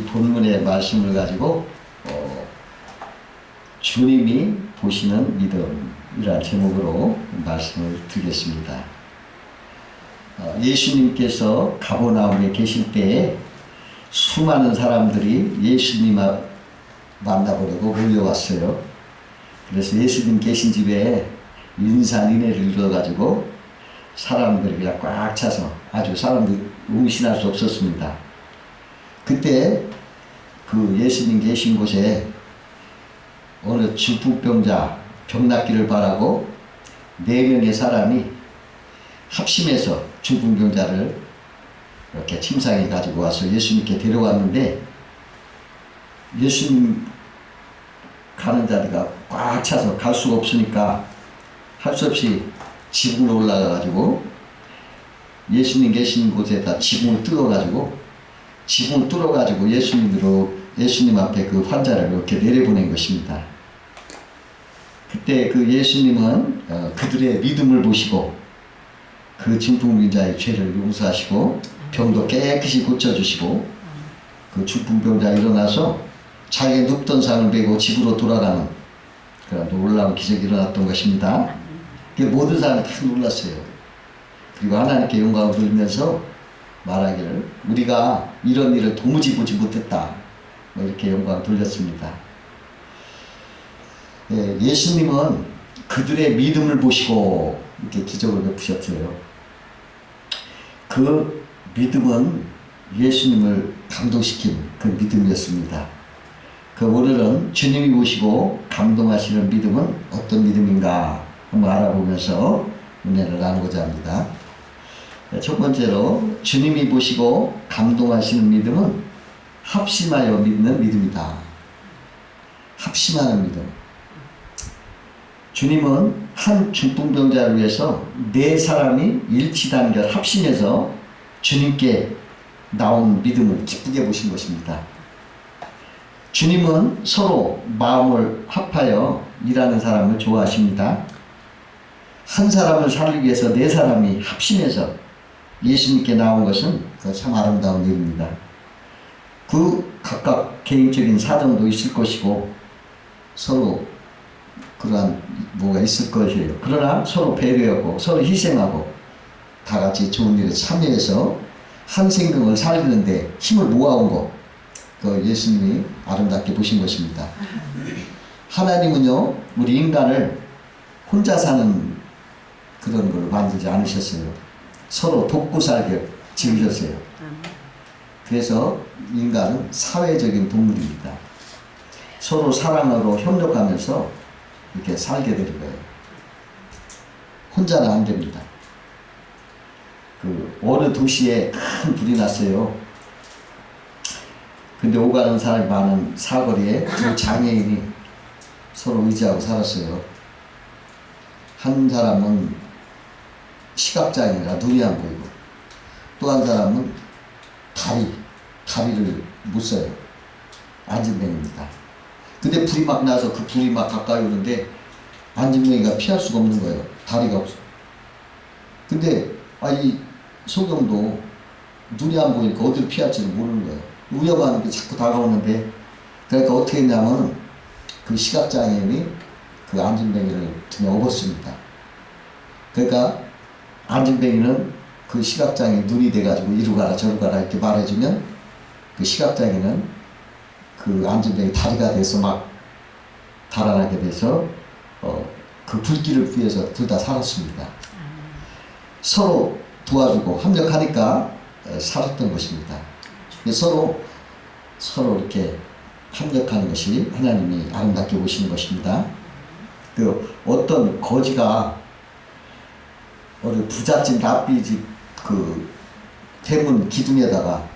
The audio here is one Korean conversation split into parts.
이 본문의 말씀을 가지고 주님이 보시는 믿음이라는 제목으로 말씀을 드리겠습니다. 예수님께서 가버나움에 계실 때에 수많은 사람들이 예수님 만나보려고 몰려왔어요. 그래서 예수님 계신 집에 인산인해를 이뤄가지고 사람들이 그냥 꽉 차서 아주 사람들이 음신할 수 없었습니다. 그때 그 예수님 계신 곳에 어느 중풍병자 병 낫기를 바라고 4명의 사람이 합심해서 중풍병자를 이렇게 침상에 가지고 와서 예수님께 데려왔는데, 예수님 가는 자리가 꽉 차서 갈 수가 없으니까 할 수 없이 지붕으로 올라가가지고 예수님 계신 곳에다 지붕을 뚫어가지고 예수님 앞에 그 환자를 이렇게 내려보낸 것입니다. 그때 그 예수님은 그들의 믿음을 보시고 그 중풍병자의 죄를 용서하시고 병도 깨끗이 고쳐주시고 그 중풍병자 일어나서 자기가 눕던 상을 메고 집으로 돌아가는 그런 놀라운 기적이 일어났던 것입니다. 모든 사람이 다 놀랐어요. 그리고 하나님께 영광을 돌리면서 말하기를 우리가 이런 일을 도무지 보지 못했다, 이렇게 영광을 돌렸습니다. 예수님은 그들의 믿음을 보시고 이렇게 기적을 베푸셨어요. 그 믿음은 예수님을 감동시킨 그 믿음이었습니다. 그 오늘은 주님이 보시고 감동하시는 믿음은 어떤 믿음인가 한번 알아보면서 은혜를 나누고자 합니다. 첫 번째로, 주님이 보시고 감동하시는 믿음은 합심하여 믿는 믿음이다. 합심하는 믿음. 주님은 한 중풍병자를 위해서 4사람이 일치단결 합심해서 주님께 나온 믿음을 기쁘게 보신 것입니다. 주님은 서로 마음을 합하여 일하는 사람을 좋아하십니다. 한 사람을 살리기 위해서 4사람이 합심해서 예수님께 나온 것은 참 아름다운 일입니다. 그 각각 개인적인 사정도 있을 것이고 서로 그러한 뭐가 있을 것이에요. 그러나 서로 배려하고 서로 희생하고 다 같이 좋은 일에 참여해서 한 생명을 살리는데 힘을 모아온 것, 그 예수님이 아름답게 보신 것입니다. 하나님은요, 우리 인간을 혼자 사는 그런 걸 만들지 않으셨어요. 서로 돕고 살게 지으셨어요. 그래서 인간은 사회적인 동물입니다. 서로 사랑으로 협력하면서 이렇게 살게 되는 거예요. 혼자는 안 됩니다. 어느 도시에 큰 불이 났어요. 근데 오가는 사람이 많은 사거리에 2 장애인이 서로 의지하고 살았어요. 한 사람은 시각장애라 눈이 안 보이고, 또 한 사람은 다리를 못 써요. 안진뱅입니다. 근데 불이 막 나서 그 불이 막 가까이 오는데 안진뱅이가 피할 수가 없는 거예요. 다리가 없어. 근데 이 소경도 눈이 안 보이니까 어디로 피할지를 모르는 거예요. 위험한 게 자꾸 다가오는데, 그러니까 어떻게 했냐면 그 시각장애인이 그 안진뱅이를 등에 업었습니다. 그러니까 안진뱅이는 그 시각장애 눈이 돼가지고 이리 가라 저리 가라 이렇게 말해주면 그 시각장애는 그 안진뱅이 다리가 돼서 막 달아나게 돼서 그 불길을 피해서 둘 다 살았습니다. 서로 도와주고 협력하니까 살았던 것입니다. 서로 이렇게 협력하는 것이 하나님이 아름답게 보시는 것입니다. 어떤 거지가 어느 부잣집 랍비집 그 대문 기둥에다가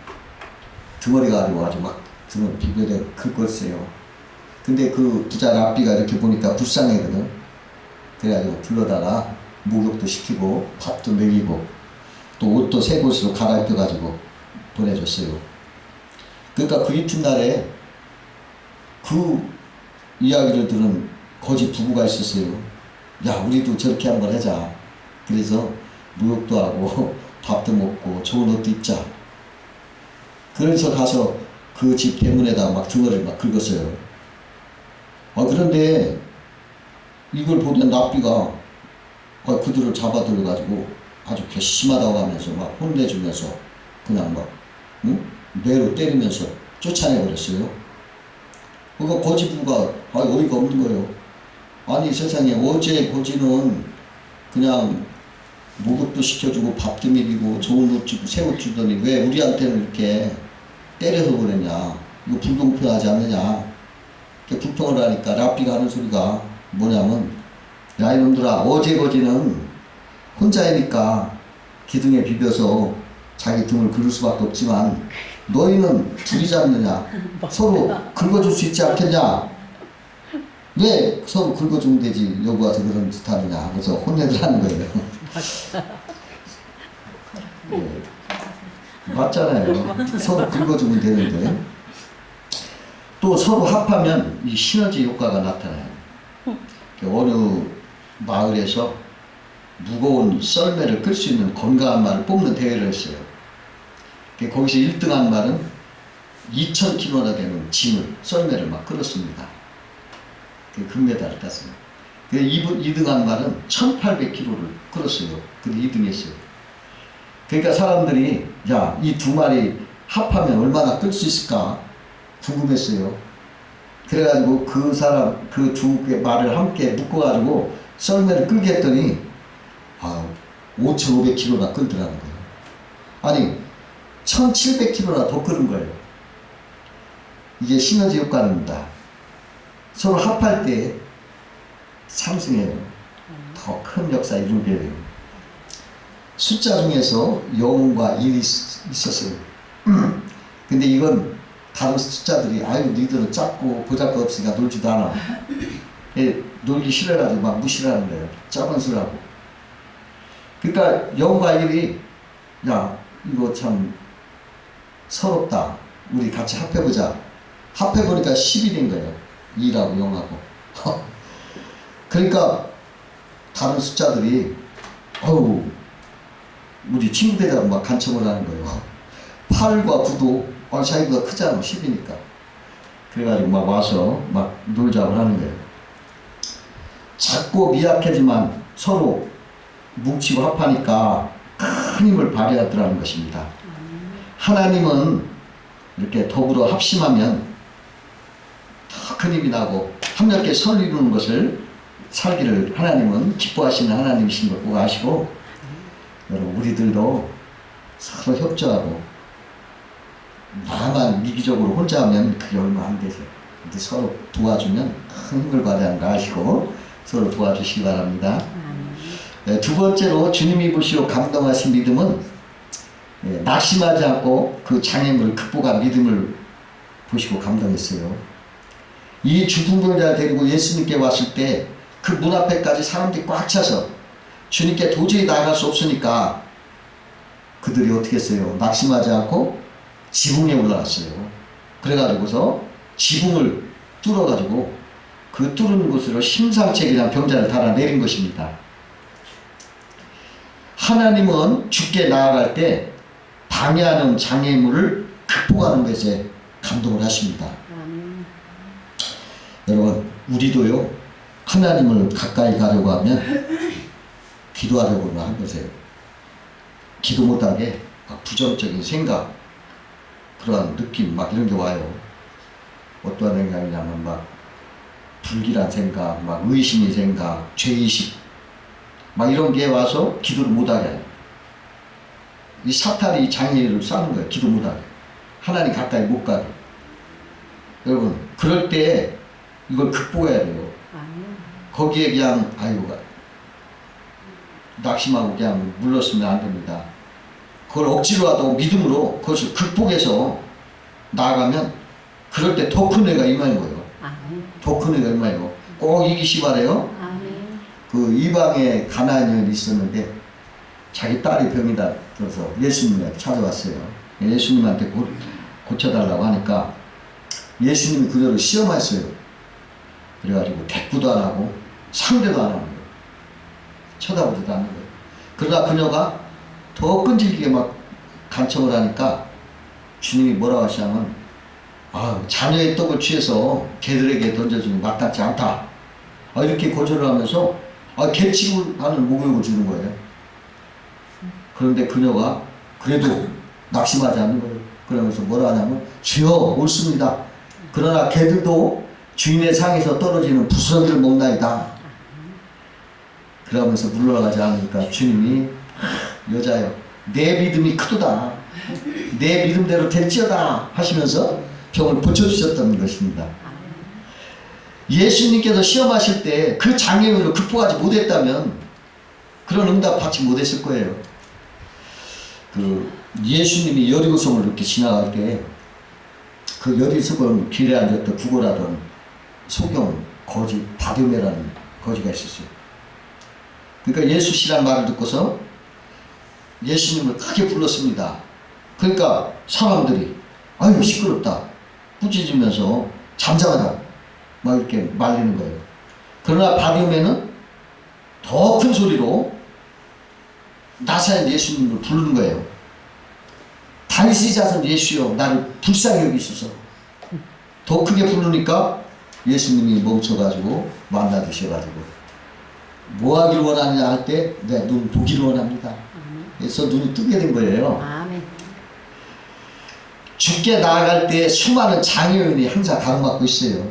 덩어리가 가지고 막 등을 비벼대 긁었어요. 근데 그 부자 랍비가 이렇게 보니까 불쌍하거든. 그래가지고 불러다가 목욕도 시키고 밥도 먹이고 또 옷도 새 곳으로 갈아입혀가지고 보내줬어요. 그러니까 그 이튿날에 그 이야기를 들은 거지 부부가 있었어요. 야, 우리도 저렇게 한번 하자. 그래서 목욕도 하고 밥도 먹고 좋은 옷도 입자. 그래서 가서 그 집 대문에다가 막 등어를 막 긁었어요. 그런데 이걸 보던 랍비가 그들을 잡아들여가지고 아주 괘씸하다고 하면서 막 혼내주면서 그냥 막 매로 때리면서 쫓아내버렸어요. 그거 고지부가 어이가 없는 거예요. 아니 세상에 어제 고지는 그냥 목욕도 시켜주고 밥도 먹이고 좋은 옷 주고 새 옷 주더니 왜 우리한테는 이렇게 때려서 그랬냐. 이거 불공평하지 않느냐. 이렇게 불평을 하니까 랍비가 하는 소리가 뭐냐면, 야 이놈들아, 어제 거지는 혼자이니까 기둥에 비벼서 자기 등을 긁을 수밖에 없지만 너희는 둘이 잡느냐. 서로 긁어줄 수 있지 않겠냐. 왜 서로 긁어주면 되지 여기 와서 그런 짓 하느냐. 그래서 혼내더라는 거예요. 네. 맞잖아요. 서로 긁어주면 되는데. 또 서로 합하면 이 시너지 효과가 나타나요. 어느 마을에서 무거운 썰매를 끌 수 있는 건강한 말을 뽑는 대회를 했어요. 거기서 1등한 말은 2000kg나 되는 짐을, 썰매를 막 끌었습니다. 금메달을 땄습니다. 2등한 말은 1800kg를 끌었어요. 근데 2등 했어요. 그러니까 사람들이 야, 이 두 마리 합하면 얼마나 끌 수 있을까 궁금했어요. 그래가지고 그 사람, 그 두 개 말을 함께 묶어가지고 썰매를 끌게 했더니 5500kg나 끌더라는 거예요. 아니 1700kg나 더 끌은 거예요. 이게 시너지 효과입니다. 서로 합할 때 상승해요. 더 큰 역사 이루게 돼요. 숫자 중에서 0과 1이 있었어요. 근데 이건 다른 숫자들이 아유 니들은 작고 보잘것 없으니까 놀지도 않아. 놀기 싫어가지고 막 무시를 하는 거예요. 작은 수라고. 그러니까 0과 1이 야 이거 참 서럽다. 우리 같이 합해보자. 합해보니까 10이 된 거예요. 2라고 0하고. 그러니까 다른 숫자들이 어우 우리 친구들하고 막 간청을 하는 거예요. 8과 9도 차이가 크잖아. 10이니까. 그래가지고 막 와서 막 놀자고 하는 거예요. 작고 미약하지만 서로 뭉치고 합하니까 큰 힘을 발휘하더라는 것입니다. 하나님은 이렇게 더불어 합심하면 더 큰 힘이 나고 합력하게 설 이루는 것을 살기를 하나님은 기뻐하시는 하나님이신 걸 꼭 아시고, 여러분 우리들도 서로 협조하고 나만 이기적으로 혼자 하면 그게 얼마 안 되죠. 근데 서로 도와주면 큰 힘을 발휘하는 거 아시고 서로 도와주시기 바랍니다. 두 번째로 주님이 보시고 감동하신 믿음은 낙심하지 않고 그 장애물을 극복한 믿음을 보시고 감동했어요. 이 중풍병자를 데리고 예수님께 왔을 때 그 문 앞에까지 사람들이 꽉 차서 주님께 도저히 나갈 수 없으니까 그들이 어떻게 했어요? 낙심하지 않고 지붕에 올라갔어요. 그래가지고서 지붕을 뚫어가지고 그 뚫은 곳으로 심상치 그냥 병자를 달아내린 것입니다. 하나님은 주께 나아갈 때 방해하는 장애물을 극복하는 것에 감동을 하십니다. 여러분 우리도요 하나님을 가까이 가려고 하면 기도하려고 한 거세요. 기도 못하게 막 부정적인 생각, 그러한 느낌 막 이런 게 와요. 어떠한 생각이냐면 막 불길한 생각, 막 의심의 생각, 죄의식 막 이런 게 와서 기도를 못하게 해요. 이 사탄이 장애를 쌓는 거예요. 기도 못하게. 하나님 가까이 못 가게. 여러분 그럴 때 이걸 극복해야 돼요. 거기에 그냥 낙심하고 그냥 물렀으면 안 됩니다. 그걸 억지로라도 믿음으로 그것을 극복해서 나아가면 그럴 때 더 큰 애가 임하는 거예요. 더 큰 애가 임해요. 꼭 이기시 바래요. 그 이방에 가나안 여인이 있었는데 자기 딸이 병이 들어서 예수님한테 찾아왔어요. 예수님한테 고쳐달라고 하니까 예수님이 그녀를 시험했어요. 그래가지고 대꾸도 안 하고 상대도 안 하는 거예요. 쳐다보지도 않는 거예요. 그러다 그녀가 더 끈질기게 막 간청을 하니까 주님이 뭐라고 하시냐면 자녀의 떡을 취해서 개들에게 던져주는 마땅치 않다. 이렇게 거절을 하면서 개 취급하는 목욕을 주는 거예요. 그런데 그녀가 그래도 낙심하지 않는 거예요. 그러면서 뭐라 하냐면 주여 옳습니다. 그러나 개들도 주인의 상에서 떨어지는 부스러기를 먹나이다. 그러면서 물러가지 않으니까 주님이 여자여 내 믿음이 크도다. 내 믿음대로 될지어다 하시면서 병을 고쳐주셨다는 것입니다. 예수님께서 시험하실 때 그 장애물을 극복하지 못했다면 그런 응답 받지 못했을 거예요. 예수님이 여리고성을 이렇게 지나갈 때 그 여리고성 길에 앉았던 구걸하던 소경 거지 바디메라는 거지가 있었어요. 그러니까 예수시란 말을 듣고서 예수님을 크게 불렀습니다. 그러니까 사람들이 아유 시끄럽다 꾸짖으면서 잠잠하다 막 이렇게 말리는 거예요. 그러나 바디메는 더 큰 소리로 나사렛 예수님을 부르는 거예요. 다윗의 자손 예수여 나를 불쌍히 여기소서. 더 크게 부르니까 예수님이 멈춰가지고 만나주셔가지고 뭐 하길 원하느냐 할 때 내 눈 보기를 원합니다. 그래서 눈이 뜨게 된 거예요. 아멘. 죽게 나아갈 때 수많은 장애인이 항상 가로막고 있어요.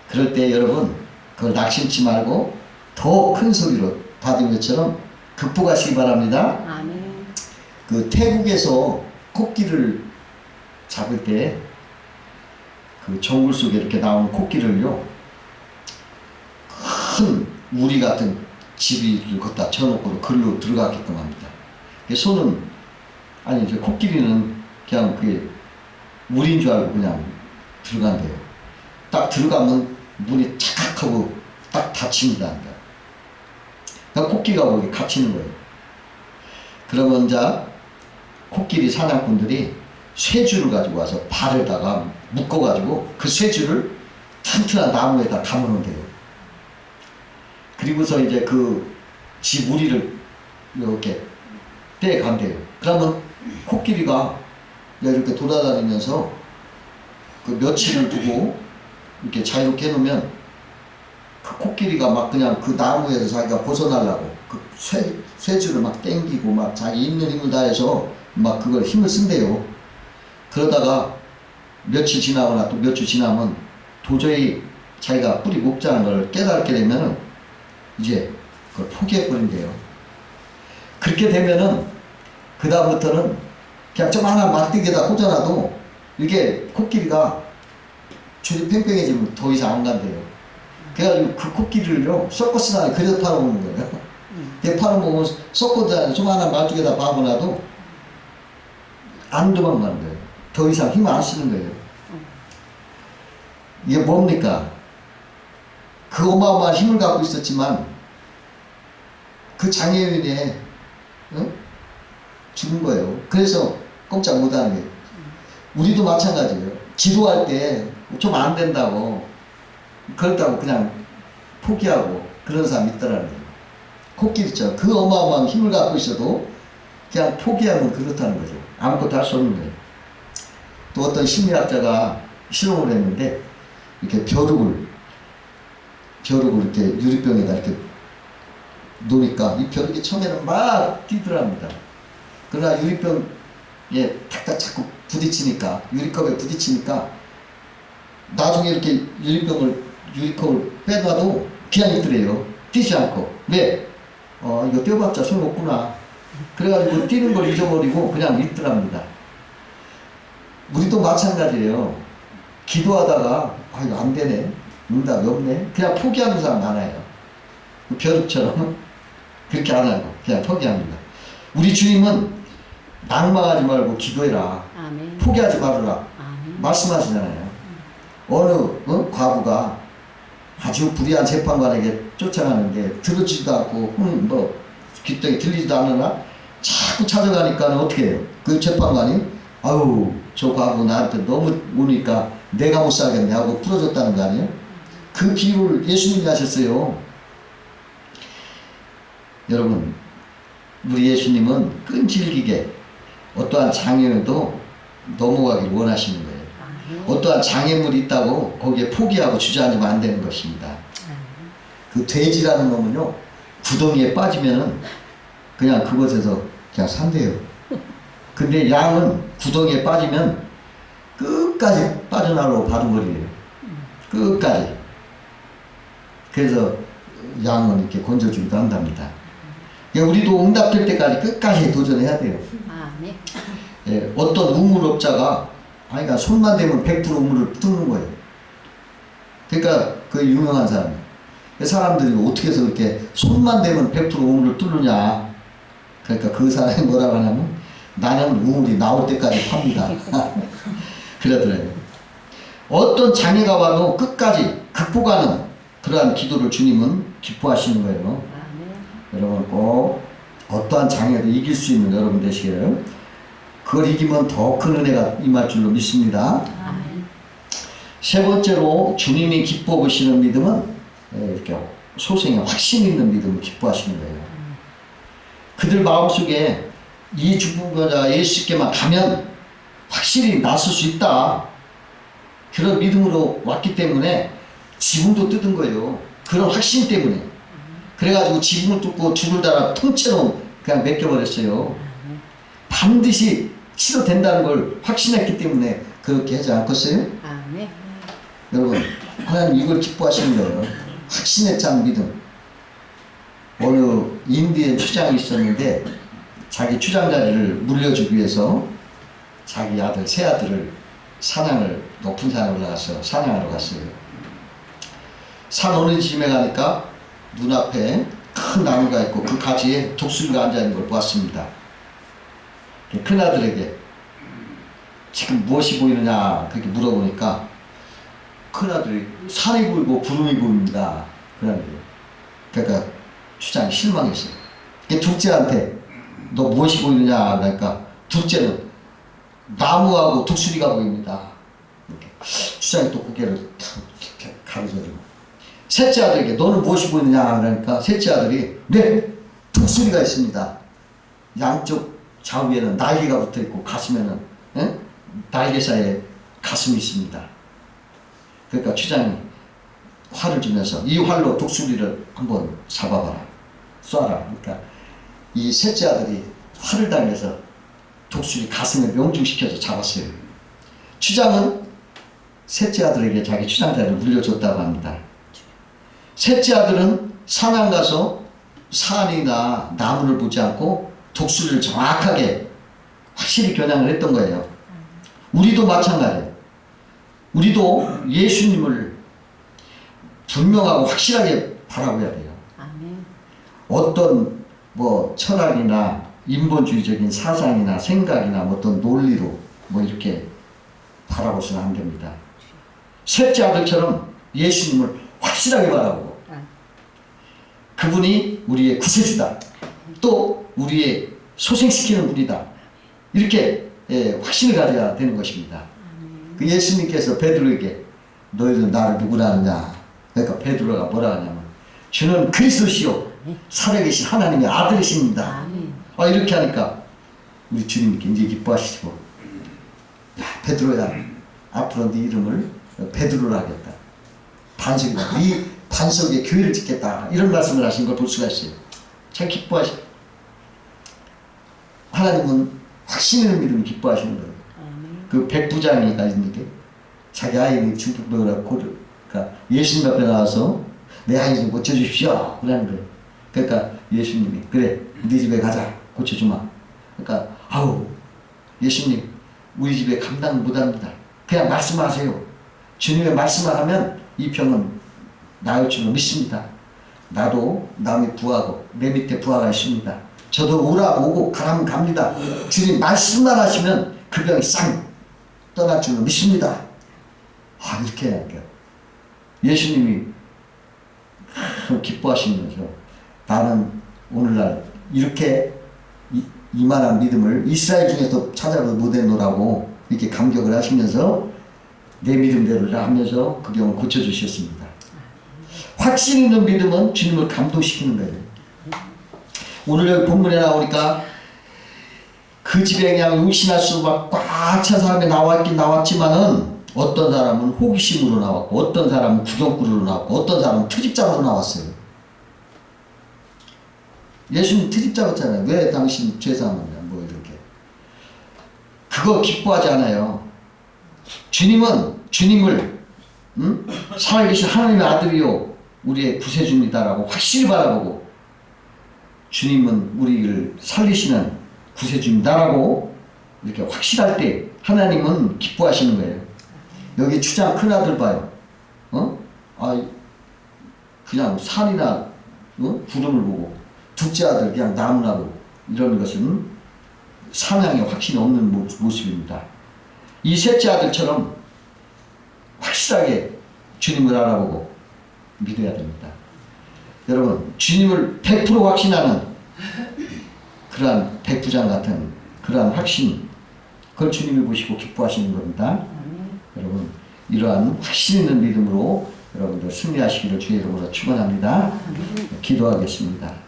그럴 때 여러분 그걸 낙심치 말고 더 큰 소리로 바디메처럼 극복하시기 바랍니다. 아멘. 그 태국에서 코끼리를 잡을 때 그 정글 속에 이렇게 나오는 코끼리를요 큰 우리 같은 집이를 걷다 쳐놓고 글로 들어가게끔 합니다. 소는 아니 이제 코끼리는 그냥 그게 물인 줄 알고 그냥 들어간대요. 딱 들어가면 문이 착각하고 딱 닫힙니다. 그러니까 코끼리가 거기 갇히는 거예요. 그러면 자 코끼리 사냥꾼들이 쇠줄을 가지고 와서 발에다가 묶어가지고 그 쇠줄을 튼튼한 나무에다 감아놓은대요. 그리고서 이제 그 집 우리를 이렇게 떼간대요. 그러면 코끼리가 이렇게 돌아다니면서 그 며칠을 두고 이렇게 자유롭게 해놓으면 그 코끼리가 막 그냥 그 나무에서 자기가 벗어나려고 그 쇠줄을 막 당기고 막 자기 있는 힘을 다해서 막 그걸 힘을 쓴대요. 그러다가 며칠 지나거나 또 몇 주 지나면 도저히 자기가 뿌리 목자는 걸 깨닫게 되면은 이제 그걸 포기해버린대요. 그렇게 되면은 그 다음부터는 그냥 좀 하나 막대기에다 꽂아놔도 이게 코끼리가 줄이 팽팽해지면 더 이상 안 간대요. 그래가지고 그 코끼리를요 서커스 안에 그래서 팔아먹는 거예요. 그 팔아먹으면 서커스 안에 좀 하나 말뚝에다 박아놔도 안 도망가는 거예요. 더 이상 힘 안 쓰는 거예요. 이게 뭡니까? 그 어마어마한 힘을 갖고 있었지만 그 장애인의 죽은 거예요. 그래서 꼼짝 못하는 거예요. 우리도 마찬가지예요. 기도할 때 좀 안 된다고 그렇다고 그냥 포기하고 그런 사람이 있더라는 거예요. 코끼리처럼 그 어마어마한 힘을 갖고 있어도 그냥 포기하면 그렇다는 거죠. 아무것도 할 수 없는 거예요. 또 어떤 심리학자가 실험을 했는데 이렇게 벼룩을 이렇게 유리병에다 이렇게 놓으니까 이 벼룩이 처음에는 막 뛰더랍니다. 그러나 유리병에 탁탁 자꾸 부딪히니까 유리컵에 부딪히니까 나중에 이렇게 유리컵을 빼놔도 그냥 있더래요. 뛰지 않고. 왜? 이거 떼어봤자 소용없구나. 그래가지고 뛰는 걸 잊어버리고 그냥 있더랍니다. 우리도 마찬가지예요. 기도하다가 이거 안 되네. 응답이 없네. 그냥 포기하는 사람 많아요. 벼룩처럼 그렇게 안 하고 그냥 포기합니다. 우리 주님은 낙망하지 말고 기도해라. 아멘. 포기하지 말아라. 아멘. 말씀하시잖아요. 어느 과부가 아주 불의한 재판관에게 쫓아가는데 들어주지도 않고 뭐 귀등에 들리지도 않으나 자꾸 찾아가니까 어떻게 해요? 그 재판관이 아유 저 과부 나한테 너무 오니까 내가 못 살겠네 하고 풀어줬다는 거 아니에요? 그 비유를 예수님이 하셨어요. 여러분 우리 예수님은 끈질기게 어떠한 장애에도 넘어가길 원하시는 거예요. 어떠한 장애물이 있다고 거기에 포기하고 주저앉으면 안 되는 것입니다. 그 돼지라는 놈은요, 구덩이에 빠지면은 그냥 그곳에서 그냥 산대요. 근데 양은 구덩이에 빠지면 끝까지 빠져나오고 바둥거리예요. 끝까지. 그래서 양은 이렇게 건져주기도 한답니다. 그러니까 우리도 응답될 때까지 끝까지 도전해야 돼요. 네. 예, 어떤 우물업자가 그러니까 손만 대면 100% 우물을 뚫는 거예요. 그러니까 그 유명한 사람. 사람들이 어떻게 해서 그렇게 손만 대면 100% 우물을 뚫느냐. 그러니까 그 사람이 뭐라고 하냐면 나는 우물이 나올 때까지 팝니다. 그러더래요. 어떤 장애가 와도 끝까지 극복하는 그러한 기도를 주님은 기뻐하시는 거예요. 여러분 꼭 어떠한 장애도 이길 수 있는 여러분 되시기를, 그걸 이기면 더 큰 은혜가 임할 줄로 믿습니다. 세 번째로 주님이 기뻐 보시는 믿음은 이렇게 소생의 확신 있는 믿음을 기뻐하시는 거예요. 그들 마음속에 이 중보자 예수께만 가면 확실히 나설 수 있다, 그런 믿음으로 왔기 때문에 지붕도 뜯은 거예요. 그런 확신 때문에. 그래가지고 지붕을 뚫고 줄을 달아 통째로 그냥 맡겨버렸어요. 반드시 치료된다는 걸 확신했기 때문에 그렇게 하지 않겠어요? 여러분, 하나님 이걸 기뻐하시는 거예요. 확신에 찬 믿음. 어느 인디언 추장이 있었는데 자기 추장 자리를 물려주기 위해서 자기 아들, 세 아들을 사냥을, 높은 산에 올라가서 사냥하러 갔어요. 산 어느 집에 가니까 눈앞에 큰 나무가 있고 그 가지에 독수리가 앉아있는 걸 보았습니다. 큰아들에게 지금 무엇이 보이느냐 그렇게 물어보니까 큰아들이 산이 보이고 구름이 보입니다. 그러니까 추장이 실망했어요. 둘째한테 너 무엇이 보이느냐 그러니까 둘째는 나무하고 독수리가 보입니다. 이렇게. 추장이 또 고개를 가로저리고 셋째 아들에게 너는 무엇이 보이느냐 그러니까 셋째 아들이 네, 독수리가 있습니다. 양쪽 좌우에는 날개가 붙어있고 가슴에는 날개 사이에 가슴이 있습니다. 그러니까 추장이 활을 주면서 이 활로 독수리를 한번 잡아봐라, 쏴라. 그러니까 이 셋째 아들이 활을 당겨서 독수리 가슴에 명중시켜서 잡았어요. 추장은 셋째 아들에게 자기 추장자를 물려줬다고 합니다. 셋째 아들은 산안 가서 산이나 나무를 보지 않고 독수리를 정확하게 확실히 겨냥을 했던 거예요. 우리도 마찬가지예요. 우리도 예수님을 분명하고 확실하게 바라봐야 돼요. 어떤 뭐 철학이나 인본주의적인 사상이나 생각이나 어떤 논리로 뭐 이렇게 바라보서는 안 됩니다. 셋째 아들처럼 예수님을 확실하게 바라보고 그분이 우리의 구세주다, 또 우리의 소생시키는 분이다, 이렇게 확신을 가져야 되는 것입니다. 그 예수님께서 베드로에게 너희는 나를 누구라 하느냐, 그러니까 베드로가 뭐라 하냐면 주는 그리스도시요 살아계신 하나님의 아들이십니다. 이렇게 하니까 우리 주님이 굉장히 기뻐하시고, 야 베드로야, 앞으로 네 이름을 베드로라 하겠다, 반석이다, 네 반석에 교회를 짓겠다, 이런 말씀을 하신 걸 볼 수가 있어요. 참 기뻐하시고, 하나님은 확신 있는 믿음을 기뻐하시는 거예요. 그 백부장이가 있는데 자기 아이를 중풍병이라고, 그러니까 예수님 앞에 나와서 내 아이 좀 고쳐주십시오 그러는 거예요. 그러니까 예수님이 그래 네 집에 가자 고쳐주마. 그러니까 아우 예수님 우리 집에 감당 못합니다. 그냥 말씀하세요. 주님의 말씀을 하면 이 병은 나을 줄로 믿습니다. 나도 남이 부하고 내 밑에 부하가 있습니다. 저도 오고 가라면 갑니다. 주님 말씀만 하시면 그 병이 싹 떠날 줄로 믿습니다. 이렇게 해야 돼요. 예수님이 기뻐하시는 거죠. 나는 오늘날 이렇게 이만한 믿음을 이스라엘 중에서 찾아도 못했노라고 이렇게 감격을 하시면서 내 믿음대로 하면서 그 병을 고쳐주셨습니다. 확신 있는 믿음은 주님을 감동시키는 거예요. 오늘 여기 본문에 나오니까 그 집에 그냥 응신할 수 막 꽉 찬 사람이 나왔긴 나왔지만은 어떤 사람은 호기심으로 나왔고 어떤 사람은 구경꾼으로 나왔고 어떤 사람은 트집잡으로 나왔어요. 예수님 트집 잡았잖아요. 왜 당신 죄사하느냐 뭐 이렇게. 그거 기뻐하지 않아요. 주님을 살아계신 하나님의 아들이요 우리의 구세주입니다라고 확실히 바라보고 주님은 우리를 살리시는 구세주입니다라고 이렇게 확실할 때 하나님은 기뻐하시는 거예요. 여기 추장 큰아들 봐요. 그냥 산이나 구름을 보고 둘째 아들 그냥 나무나 보고 이런 것은 상향에 확신이 없는 모습입니다. 이 셋째 아들처럼 확실하게 주님을 알아보고 믿어야 됩니다. 여러분 주님을 100% 확신하는 그러한 백부장 같은 그러한 확신 그걸 주님이 보시고 기뻐하시는 겁니다. 여러분 이러한 확신 있는 믿음으로 여러분들 승리하시기를 주의 이름으로 축원합니다. 기도하겠습니다.